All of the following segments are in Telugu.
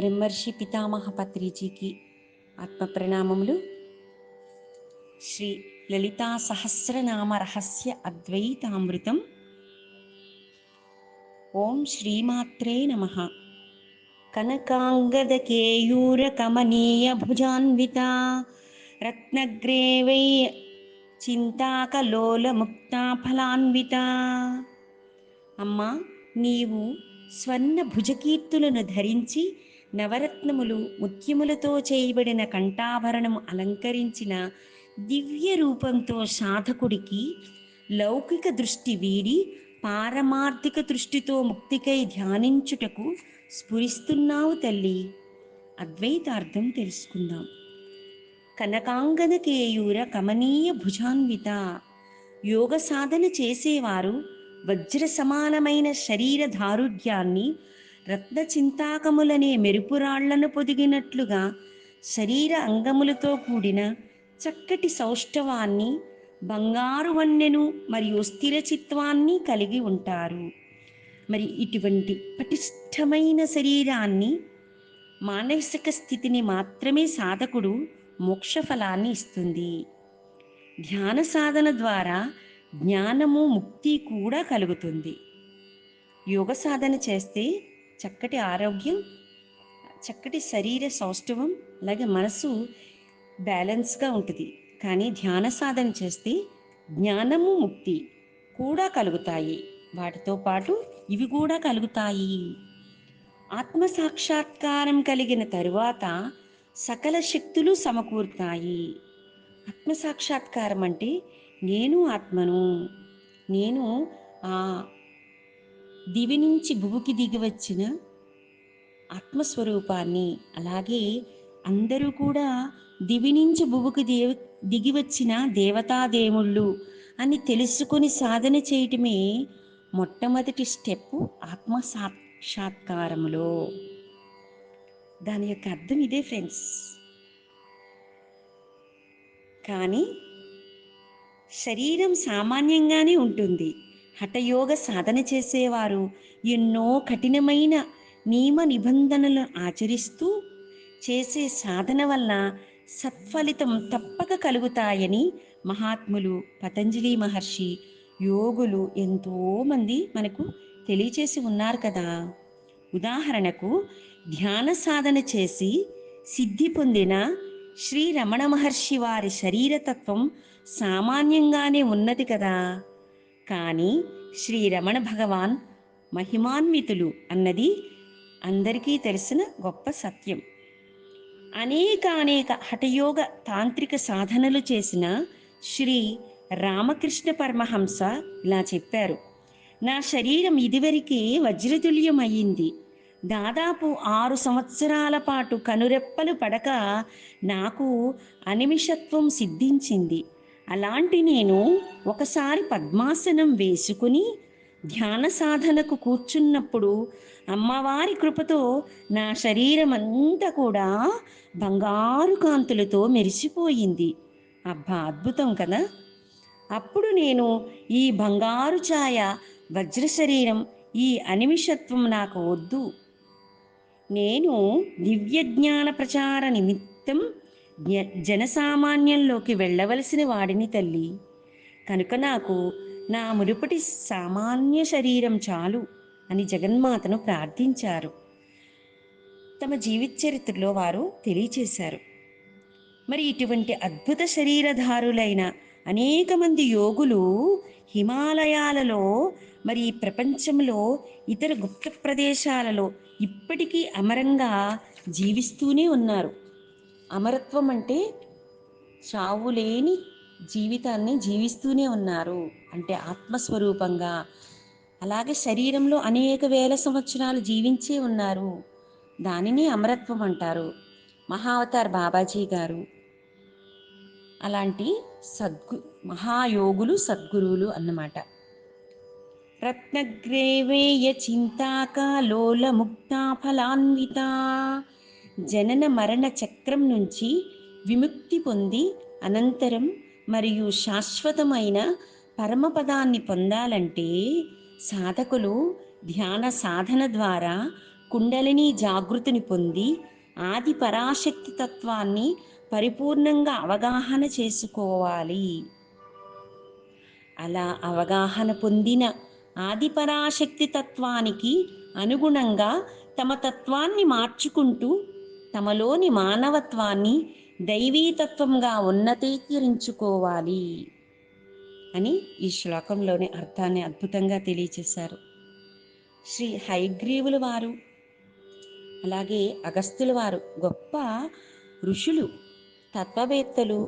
బ్రహ్మర్షి పితామహ పత్రిజీకి ఆత్మ ప్రణామములు. శ్రీ లలితా సహస్రనామ రహస్య అద్వైతామృతం. ఓం శ్రీమాత్రే నమః. కనకాంగద కేయూర కమనీయ భుజాన్విత రత్నగ్రేవై చింతాకలోల ముక్తా ఫలాన్విత. అమ్మా, నీవు స్వర్ణ భుజకీర్తులను ధరించి నవరత్నములు ముత్యములతో చేయబడిన కంఠాభరణము అలంకరించిన దివ్య రూపంతో సాధకుడికి లౌకిక దృష్టి వీడి పారమార్థిక దృష్టితో ముక్తికై ధ్యానించుటకు స్ఫురిస్తున్నావు తల్లి. అద్వైతార్థం తెలుసుకుందాం. కనకాంగన కేయూర కమనీయ భుజాన్విత. యోగ సాధన చేసేవారు వజ్ర సమానమైన శరీర దారుఢ్యాన్ని రత్న చింతాకములనే మెరుపురాళ్లను పొదిగినట్లుగా శరీర అంగములతో కూడిన చక్కటి సౌష్ఠవాన్ని, బంగారు వన్నెను మరియు స్థిర చిత్వాన్ని కలిగి ఉంటారు. మరి ఇటువంటి పటిష్టమైన శరీరాన్ని, మానసిక స్థితిని మాత్రమే సాధకుడు మోక్ష ఫలాన్ని ఇస్తుంది. ధ్యాన సాధన ద్వారా జ్ఞానము, ముక్తి కూడా కలుగుతుంది. యోగ సాధన చేస్తే చక్కటి ఆరోగ్యం, చక్కటి శరీర సౌష్ఠవం, అలాగే మనసు బ్యాలెన్స్గా ఉంటుంది. కానీ ధ్యాన సాధన చేస్తే జ్ఞానము, ముక్తి కూడా కలుగుతాయి. వాటితో పాటు ఇవి కూడా కలుగుతాయి. ఆత్మ సాక్షాత్కారం కలిగిన తరువాత సకల శక్తులు సమకూరుతాయి. ఆత్మ సాక్షాత్కారం అంటే నేను ఆత్మను, నేను ఆ దివి నుంచి భూమికి దిగి వచ్చిన ఆత్మస్వరూపాన్ని, అలాగే అందరూ కూడా దివి నుంచి భూమికి దిగి వచ్చిన దేవతాదేవుళ్ళు అని తెలుసుకొని సాధన చేయటమే మొట్టమొదటి స్టెప్ ఆత్మ సాక్షాత్కారములో. దాని యొక్క అర్థం ఇదే ఫ్రెండ్స్. కానీ శరీరం సామాన్యంగానే ఉంటుంది. హఠయోగ సాధన చేసేవారు ఎన్నో కఠినమైన నియమ నిబంధనలను ఆచరిస్తూ చేసే సాధన వల్ల సత్ఫలితం తప్పక కలుగుతాయని మహాత్ములు, పతంజలి మహర్షి, యోగులు ఎంతోమంది మనకు తెలియచేసి ఉన్నారు కదా. ఉదాహరణకు ధ్యాన సాధన చేసి సిద్ధి పొందిన శ్రీ రమణ మహర్షి వారి శరీరతత్వం సామాన్యంగానే ఉన్నది కదా. కానీ శ్రీ రమణ భగవాన్ మహిమాన్వితులు అన్నది అందరికీ తెలిసిన గొప్ప సత్యం. అనేక హఠయోగ తాంత్రిక సాధనలు చేసిన శ్రీ రామకృష్ణ పరమహంస ఇలా చెప్పారు: నా శరీరం ఇదివరకే వజ్రతుల్యం అయ్యింది. దాదాపు 6 సంవత్సరాల పాటు కనురెప్పలు పడక నాకు అనిమిషత్వం సిద్ధించింది. అలాంటి నేను ఒకసారి పద్మాసనం వేసుకుని ధ్యాన సాధనకు కూర్చున్నప్పుడు అమ్మవారి కృపతో నా శరీరం అంతా కూడా బంగారు కాంతులతో మెరిసిపోయింది. అబ్బా, అద్భుతం కదా. అప్పుడు నేను ఈ బంగారు ఛాయ, వజ్ర శరీరం, ఈ అనిమిషత్వం నాకు వద్దు. నేను దివ్య జ్ఞాన ప్రచార నిమిత్తం జనసామాన్యంలోకి వెళ్ళవలసిన వాడిని తల్లి. కనుక నాకు నా మునుపటి సామాన్య శరీరం చాలు అని జగన్మాతను ప్రార్థించారు. తమ జీవిత చరిత్రలో వారు తెలియచేశారు. మరి ఇటువంటి అద్భుత శరీరధారులైన అనేక మంది యోగులు హిమాలయాలలో, మరి ప్రపంచంలో ఇతర గుప్త ప్రదేశాలలో ఇప్పటికీ అమరంగా జీవిస్తూనే ఉన్నారు. అమరత్వం అంటే చావులేని జీవితాన్ని జీవిస్తూనే ఉన్నారు అంటే ఆత్మస్వరూపంగా. అలాగే శరీరంలో అనేక వేల సంవత్సరాలు జీవించే ఉన్నారు. దానిని అమరత్వం అంటారు. మహావతార్ బాబాజీ గారు అలాంటి మహాయోగులు, సద్గురువులు అన్నమాట. రత్నగ్రేవేయ చింతాకలోల ముక్తా ఫలాన్విత. జనన మరణ చక్రం నుంచి విముక్తి పొంది అనంతరం మరియు శాశ్వతమైన పరమపదాన్ని పొందాలంటే సాధకులు ధ్యాన సాధన ద్వారా కుండలిని జాగృతిని పొంది ఆది పరాశక్తి తత్వాన్ని పరిపూర్ణంగా అవగాహన చేసుకోవాలి. అలా అవగాహన పొందిన ఆదిపరాశక్తి తత్వానికి అనుగుణంగా తమ తత్వాన్ని మార్చుకుంటూ తమలోని మానవత్వాన్ని దైవీతత్వంగా ఉన్నతీకరించుకోవాలి అని ఈ శ్లోకంలోని అర్థాన్ని అద్భుతంగా తెలియచేశారు. శ్రీ హయగ్రీవుల వారు అలాగే అగస్త్యుల వారు గొప్ప ఋషులు, తత్వవేత్తలు,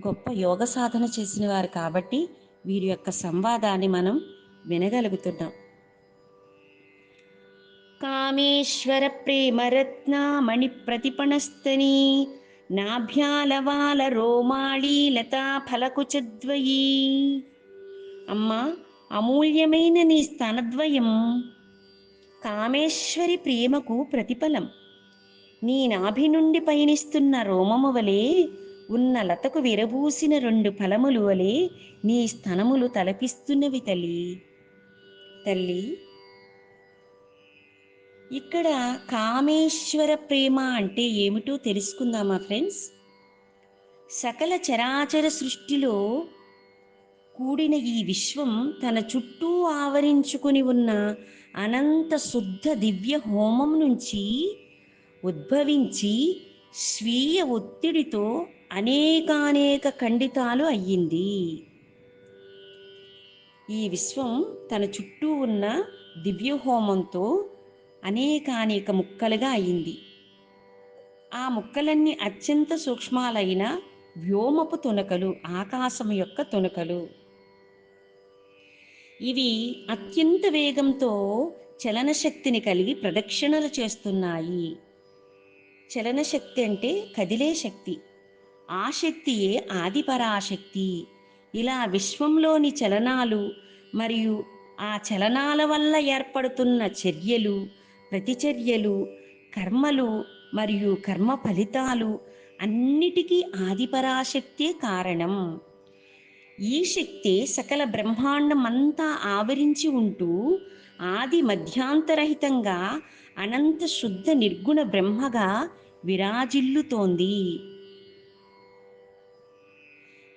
గొప్ప యోగ సాధన చేసిన వారు కాబట్టి వీరి యొక్క సంవాదాన్ని మనం వినగలుగుతున్నాం. కామేశ్వర ప్రేమరత్నామణి ప్రతిపణస్తని నాభ్యాలవాల రోమాళీ లతా ఫలకుచద్వయీ. అమ్మా, అమూల్యమైన నీ స్తనద్వయం కామేశ్వరి ప్రేమకు ప్రతిఫలం. నీ నాభి నుండి పయనిస్తున్న రోమము వలె ఉన్న లతకు విరబూసిన 2 ఫలములు వలె నీ స్తనములు తలపిస్తున్నవి తల్లి. ఇక్కడ కామేశ్వర ప్రేమ అంటే ఏమిటో తెలుసుకుందామా ఫ్రెండ్స్? సకల చరాచర సృష్టిలో కూడిన ఈ విశ్వం తన చుట్టూ ఆవరించుకుని ఉన్న అనంత శుద్ధ దివ్య హోమం నుంచి ఉద్భవించి స్వీయ ఒత్తిడితో అనేకానేక ఖండితాలు అయ్యింది. ఈ విశ్వం తన చుట్టూ ఉన్న దివ్య హోమంతో అనేకానేక ముక్కలుగా అయింది. ఆ ముక్కలన్నీ అత్యంత సూక్ష్మాలైన వ్యోమపు తునకలు, ఆకాశం యొక్క తునకలు. ఇవి అత్యంత వేగంతో చలనశక్తిని కలిగి ప్రదక్షిణలు చేస్తున్నాయి. చలనశక్తి అంటే కదిలే శక్తి. ఆ శక్తియే ఆదిపరాశక్తి. ఇలా విశ్వంలోని చలనాలు మరియు ఆ చలనాల వల్ల ఏర్పడుతున్న చర్యలు, ప్రతిచర్యలు, కర్మలు మరియు కర్మ ఫలితాలు అన్నిటికీ ఆదిపరాశక్తే కారణం. ఈ శక్తి సకల బ్రహ్మాండమంతా ఆవరించి ఉంటూ ఆది మధ్యాంతరహితంగా అనంత శుద్ధ నిర్గుణ బ్రహ్మగా విరాజిల్లుతోంది.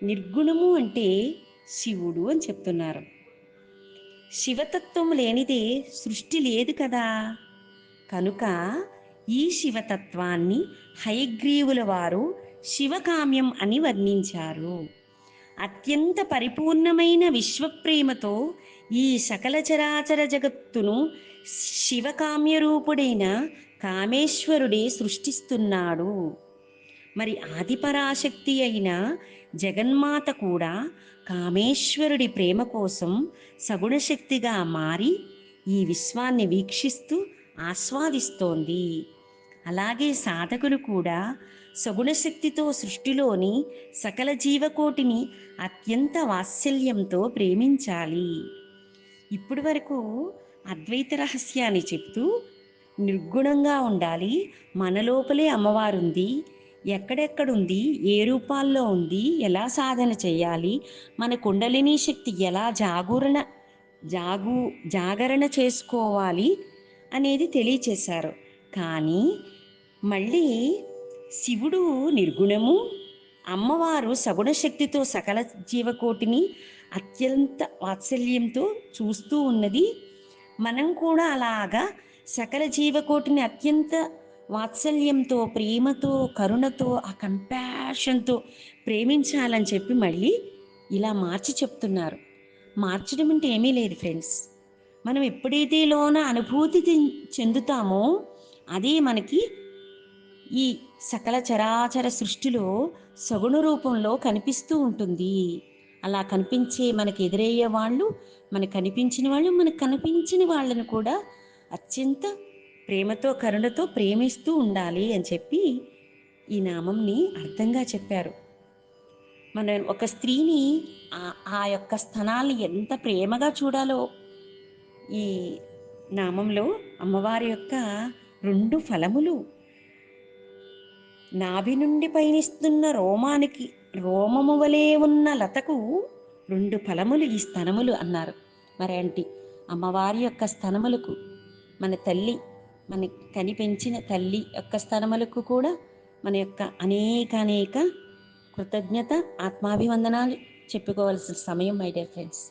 నిర్గుణము అంటే శివుడు అని చెప్తున్నారు. శివతత్వం లేనిదే సృష్టి లేదు కదా. కనుక ఈ శివతత్వాన్ని హయగ్రీవుల వారు శివకామ్యం అని వర్ణించారు. అత్యంత పరిపూర్ణమైన విశ్వప్రేమతో ఈ సకల చరాచర జగత్తును శివకామ్యరూపుడైన కామేశ్వరుడే సృష్టిస్తున్నాడు. మరి ఆదిపరాశక్తి అయిన జగన్మాత కూడా కామేశ్వరుడి ప్రేమ కోసం సగుణశక్తిగా మారి ఈ విశ్వాన్ని వీక్షిస్తూ ఆస్వాదిస్తోంది. అలాగే సాధకులు కూడా సగుణశక్తితో సృష్టిలోని సకల జీవకోటిని అత్యంత వాత్సల్యంతో ప్రేమించాలి. ఇప్పటి వరకు అద్వైత రహస్యాన్ని చెప్తూ నిర్గుణంగా ఉండాలి, మన లోపలే అమ్మవారుంది, ఎక్కడెక్కడుంది, ఏ రూపాల్లో ఉంది, ఎలా సాధన చేయాలి, మన కుండలినీ శక్తి ఎలా జాగరణ చేసుకోవాలి అనేది తెలియచేశారు. కానీ మళ్ళీ శివుడు నిర్గుణము, అమ్మవారు సగుణ శక్తితో సకల జీవకోటిని అత్యంత వాత్సల్యంతో చూస్తూ ఉన్నది. మనం కూడా అలాగా సకల జీవకోటిని అత్యంత వాత్సల్యంతో, ప్రేమతో, కరుణతో, ఆ కంపాషన్తో ప్రేమించాలని చెప్పి మళ్ళీ ఇలా మార్చి చెప్తున్నారు. మార్చడం అంటే ఏమీ లేదు ఫ్రెండ్స్. మనం ఎప్పుడైతే లోన అనుభూతి చెందుతామో అదే మనకి ఈ సకల చరాచర సృష్టిలో సగుణ రూపంలో కనిపిస్తూ ఉంటుంది. అలా కనిపించే మనకు ఎదురయ్యే వాళ్ళు, మనకు కనిపించిన వాళ్ళు, మనకు కనిపించని వాళ్ళను కూడా అత్యంత ప్రేమతో, కరుణతో ప్రేమిస్తూ ఉండాలి అని చెప్పి ఈ నామంని అర్థంగా చెప్పారు. మన ఒక స్త్రీని ఆ యొక్క స్థనాల్ని ఎంత ప్రేమగా చూడాలో ఈ నామంలో అమ్మవారి యొక్క 2 ఫలములు, నాభి నుండి పయనిస్తున్న రోమము వలె ఉన్న లతకు 2 ఫలములు ఈ స్తనములు అన్నారు. మరి అమ్మవారి యొక్క స్తనములకు మన తల్లి మన కనిపెంచిన తల్లి యొక్క స్థనములకు కూడా మన యొక్క అనేక కృతజ్ఞత ఆత్మాభివందనాలు చెప్పుకోవాల్సిన సమయం మై డియర్ ఫ్రెండ్స్.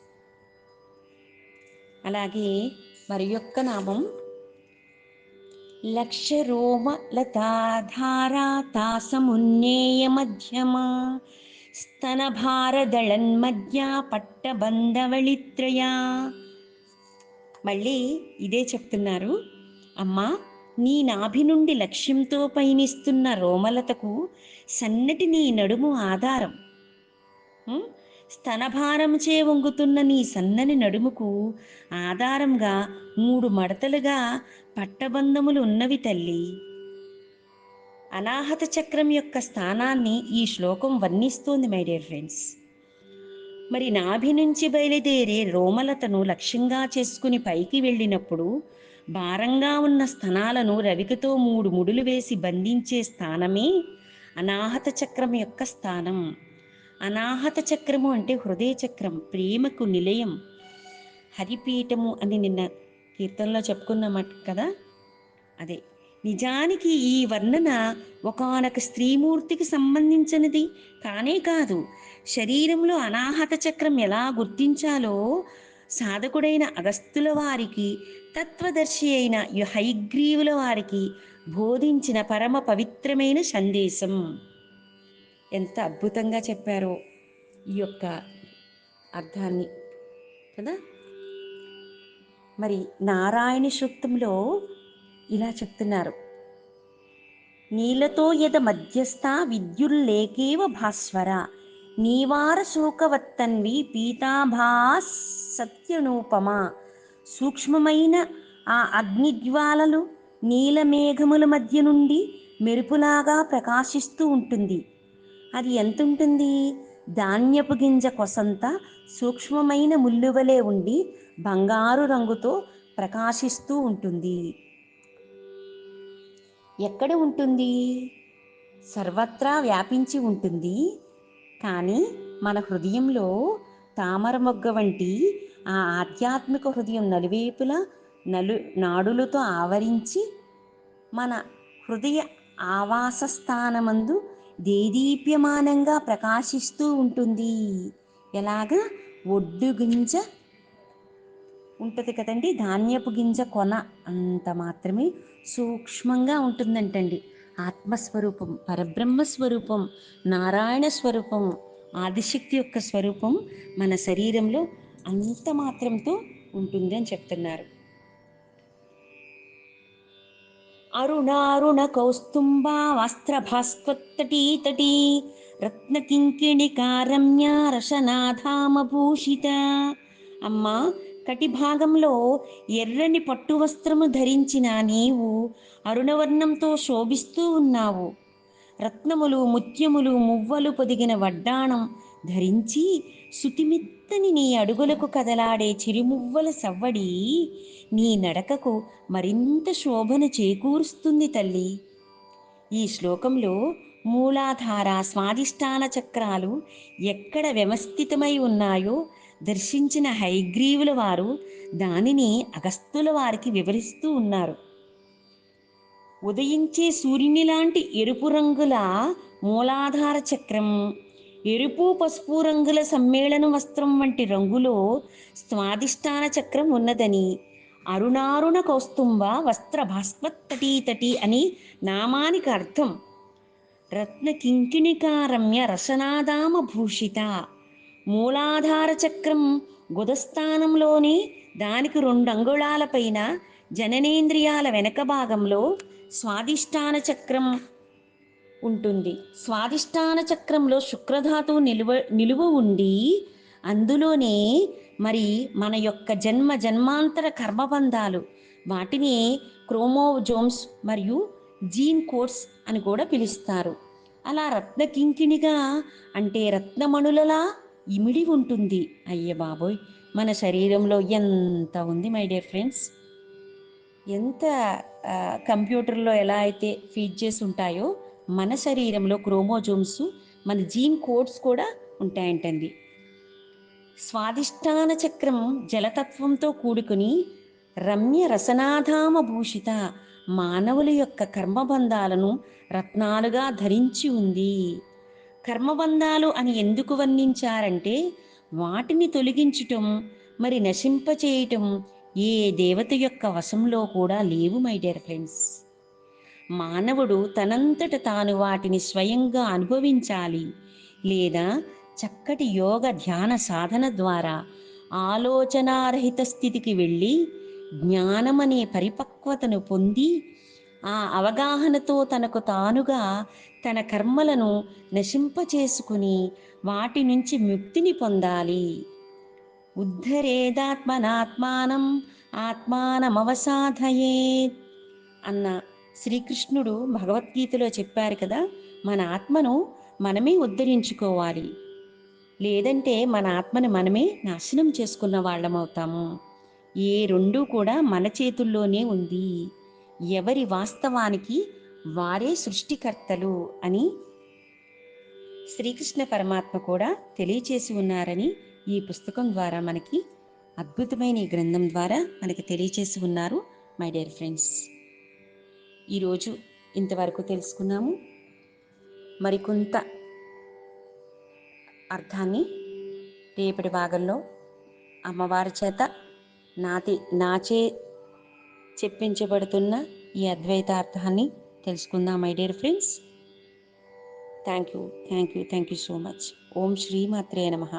అలాగే మరి యొక్క నామం లక్ష రోమ లతాధారా తాసమున్నేయ మధ్యమా స్తన భారదళన్మధ్య పట్టబంధవళిత్రయా. మళ్ళీ ఇదే చెప్తున్నారు. అమ్మా, నీ నాభి నుండి లక్ష్యంతో పయనిస్తున్న రోమలతకు సన్నటి నీ నడుము ఆధారం. స్తనభారంచే వంగుతున్న నీ సన్నని నడుముకు ఆధారంగా 3 మడతలుగా పట్టబంధములు ఉన్నవి తల్లి. అనాహత చక్రం యొక్క స్థానాన్ని ఈ శ్లోకం వర్ణిస్తోంది మై డియర్ ఫ్రెండ్స్. మరి నాభి నుంచి బయలుదేరే రోమలతను లక్ష్యంగా చేసుకుని పైకి వెళ్ళినప్పుడు భారంగా ఉన్న స్థనాలను రవికతో 3 ముడులు వేసి బంధించే స్థానమే అనాహత చక్రం యొక్క స్థానం. అనాహత చక్రము అంటే హృదయ చక్రం, ప్రేమకు నిలయం, హరిపీఠము అని నిన్న కీర్తనలో చెప్పుకున్నామట కదా. అదే నిజానికి ఈ వర్ణన ఒకానొక స్త్రీమూర్తికి సంబంధించినది కానే కాదు. శరీరంలో అనాహత చక్రం ఎలా గుర్తించాలో సాధకుడైన అగస్త్యుల వారికి, తత్వదర్శి అయిన హయగ్రీవుల వారికి బోధించిన పరమ పవిత్రమైన సందేశం. ఎంత అద్భుతంగా చెప్పారో ఈ యొక్క అర్థాన్ని కదా. మరి నారాయణ సూక్తంలో ఇలా చెప్తున్నారు. నీలతో యద మధ్యస్థ విద్యుల్లేకేవ భాస్వర నీవార శోకవత్తన్వి పీతాభా సత్యనూపమ. సూక్ష్మమైన ఆ అగ్నిజ్వాలలు నీలమేఘముల మధ్య నుండి మెరుపులాగా ప్రకాశిస్తూ ఉంటుంది. అది ఎంతుంటుంది? ధాన్యపు గింజ కొసంత సూక్ష్మమైన ముల్లువలే ఉండి బంగారు రంగుతో ప్రకాశిస్తూ ఉంటుంది. ఎక్కడ ఉంటుంది? సర్వత్రా వ్యాపించి ఉంటుంది. కానీ మన హృదయంలో తామర మొగ్గ వంటి ఆ ఆధ్యాత్మిక హృదయం నలువైపులా నాడులతో ఆవరించి మన హృదయ ఆవాస స్థానమందు దేదీప్యమానంగా ప్రకాశిస్తూ ఉంటుంది. ఎలాగా? ఒడ్డు గింజ ఉంటుంది కదండి, ధాన్యపు గింజ కొన అంత మాత్రమే సూక్ష్మంగా ఉంటుందంటండి. ఆత్మస్వరూపం, పరబ్రహ్మస్వరూపం, నారాయణ స్వరూపం, ఆదిశక్తి యొక్క స్వరూపం మన శరీరంలో అంత మాత్రంతో ఉంటుంది అని చెప్తున్నారు. అరుణారుణ కౌస్తుంబా వస్త్రభాస్వత్తటీతటీ రత్నకింకిణికారమ్య రసనాధామభూషిత. అమ్మా, కటిభాగంలో ఎర్రని పట్టు వస్త్రము ధరించిన నీవు అరుణవర్ణంతో శోభిస్తూ ఉన్నావు. రత్నములు, ముత్యములు, మువ్వలు పొదిగిన వడ్డాణం ధరించి సుతిమెత్తని నీ అడుగులకు కదలాడే చిరుమువ్వల సవ్వడి నీ నడకకు మరింత శోభను చేకూరుస్తుంది తల్లి. ఈ శ్లోకంలో మూలాధార, స్వాధిష్టాన చక్రాలు ఎక్కడ వ్యవస్థితమై ఉన్నాయో దర్శించిన హయగ్రీవుల వారు దానిని అగస్త్యుల వారికి వివరిస్తూ ఉన్నారు. ఉదయించే సూర్యుని లాంటి ఎరుపు రంగుల మూలాధార చక్రం, ఎరుపు పసుపు రంగుల సమ్మేళన వస్త్రం వంటి రంగులో స్వాధిష్టాన చక్రం ఉన్నదని, అరుణారుణ కౌస్తుంబ వస్త్ర భాస్వత్తటీతటి అని నామానికి అర్థం. రత్న కింకిణికారమ్య రసనాదామ భూషిత. మూలాధార చక్రం గుదస్థానంలోని దానికి 2 అంగుళాల పైన జననేంద్రియాల వెనక భాగంలో స్వాధిష్టాన చక్రం ఉంటుంది. స్వాధిష్టాన చక్రంలో శుక్రధాతువు నిలువ ఉండి అందులోనే మరి మన యొక్క జన్మాంతర కర్మబంధాలు, వాటిని క్రోమోజోమ్స్ మరియు జీన్ కోడ్స్ అని కూడా పిలుస్తారు. అలా రత్నకింకిణిగా అంటే రత్నమణులలా ఇమిడి ఉంటుంది. అయ్య బాబోయ్, మన శరీరంలో ఎంత ఉంది మై డియర్ ఫ్రెండ్స్. ఎంత కంప్యూటర్లో ఎలా అయితే ఫీడ్ చేసి ఉంటాయో మన శరీరంలో క్రోమోజోమ్స్, మన జీన్ కోడ్స్ కూడా ఉంటాయంటండి. స్వాధిష్టాన చక్రం జలతత్వంతో కూడుకుని రమ్య రసనాధామ భూషిత మానవుల యొక్క కర్మబంధాలను రత్నాలుగా ధరించి ఉంది. కర్మబంధాలు అని ఎందుకు వర్ణించారంటే వాటిని తొలగించటం, మరి నశింపచేయటం ఏ దేవత యొక్క వశంలో కూడా లేవు మై డియర్ ఫ్రెండ్స్. మానవుడు తనంతట తాను వాటిని స్వయంగా అనుభవించాలి, లేదా చక్కటి యోగ ధ్యాన సాధన ద్వారా ఆలోచనారహిత స్థితికి వెళ్ళి జ్ఞానమనే పరిపక్వతను పొంది ఆ అవగాహనతో తనకు తానుగా తన కర్మలను నశింపచేసుకుని వాటి నుంచి ముక్తిని పొందాలి. ఉద్ధరేదాత్మనాత్మానం ఆత్మానమవసాధయేత్ అన్న శ్రీకృష్ణుడు భగవద్గీతలో చెప్పారు కదా, మన ఆత్మను మనమే ఉద్ధరించుకోవాలి, లేదంటే మన ఆత్మని మనమే నాశనం చేసుకున్న వాళ్ళమవుతాము. ఏ రెండూ కూడా మన చేతుల్లోనే ఉంది. ఎవరి వాస్తవానికి వారే సృష్టికర్తలు అని శ్రీకృష్ణ పరమాత్మ కూడా తెలియచేసి ఉన్నారని ఈ పుస్తకం ద్వారా మనకి, అద్భుతమైన ఈ గ్రంథం ద్వారా మనకి తెలియచేసి ఉన్నారు మై డియర్ ఫ్రెండ్స్. ఈరోజు ఇంతవరకు తెలుసుకున్నాము. మరికొంత అర్థాన్ని రేపటి భాగంలో అమ్మవారి చేత నాచే చెప్పించబడుతున్న ఈ అద్వైతార్థాన్ని తెలుసుకుందాం my dear friends. Thank you so much. ఓం శ్రీమాత్రే నమః.